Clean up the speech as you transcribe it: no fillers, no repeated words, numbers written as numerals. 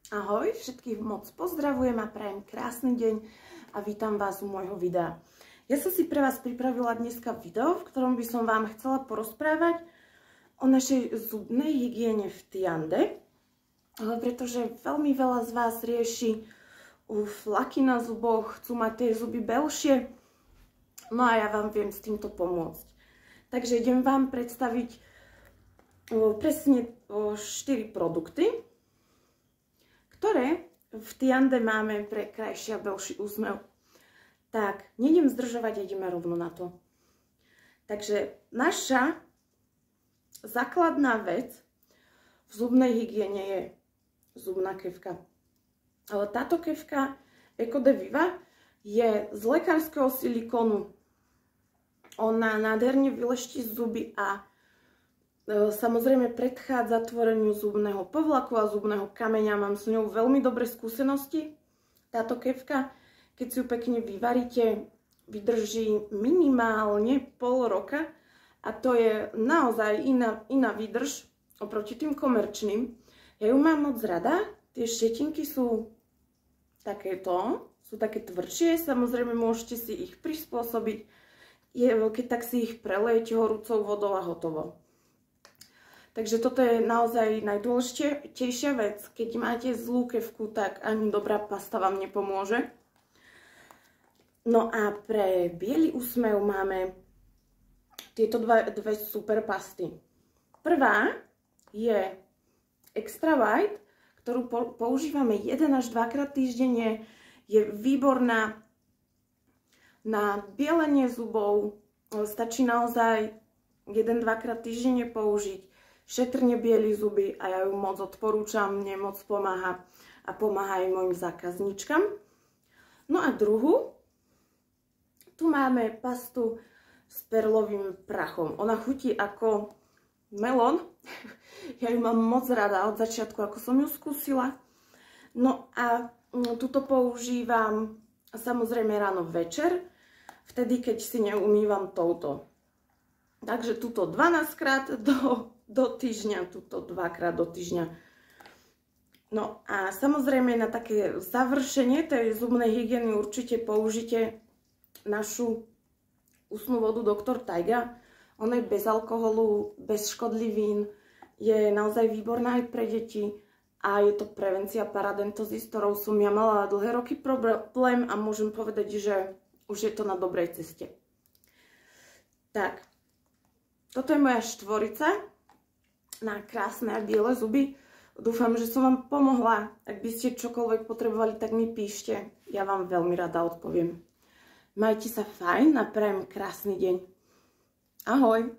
Ahoj, všetkých moc pozdravujem a prajem krásny deň a vítam vás u môjho videa. Ja som si pre vás pripravila dneska video, v ktorom by som vám chcela porozprávať o našej zubnej hygiene v Tiande, pretože veľmi veľa z vás rieši flaky na zuboch, chcú mať tie zuby belšie, no a ja vám viem s týmto pomôcť. Takže idem vám predstaviť presne 4 produkty, ktoré v Tiande máme pre krajší a belší úsmev. Tak, nejdem zdržovať, ideme rovno na to. Takže naša základná vec v zubnej hygiene je zubná kefka. Ale táto kefka Eco de Viva je z lekárskeho silikónu. Ona nádherne vyleští zuby a samozrejme predchádza tvoreniu zubného povlaku a zubného kameňa. Mám s ňou veľmi dobré skúsenosti. Táto kefka, keď si ju pekne vyvaríte, vydrží minimálne pol roka a to je naozaj iná výdrž oproti tým komerčným. Ja ju mám moc rada. Tie štetinky sú takéto, sú také tvrdšie. Samozrejme môžete si ich prispôsobiť, keď tak si ich prelejete horúcou vodou a hotovo. Takže toto je naozaj najdôležitejšia vec. Keď máte zlú kefku, tak ani dobrá pasta vám nepomôže. No a pre biely úsmev máme tieto dve super pasty. Prvá je Extra White, ktorú používame 1 až 2 krát týždenne. Je výborná na bielenie zubov. Stačí naozaj 1-2 krát týždenne použiť. Šetrne bieli zuby a ja ju moc odporúčam, mne moc pomáha a pomáha aj mojim zákazníčkam. No a druhú, tu máme pastu s perlovým prachom. Ona chutí ako melón, ja ju mám moc rada od začiatku, ako som ju skúsila. No a tuto používam samozrejme ráno večer, vtedy keď si neumývam touto. Takže tuto 12 krát do týždňa, tuto 2 krát do týždňa. No a samozrejme na také završenie tej zubnej hygieny určite použite našu ústnu vodu Dr. Taiga. Ona je bez alkoholu, bez škodlivín, je naozaj výborná aj pre deti a je to prevencia paradentózy, s ktorou som ja mala dlhé roky problém a môžem povedať, že už je to na dobrej ceste. Tak, toto je moja štvorica na krásne a biele zuby. Dúfam, že som vám pomohla. Ak by ste čokoľvek potrebovali, tak mi píšte. Ja vám veľmi rada odpoviem. Majte sa fajn a prajem krásny deň. Ahoj!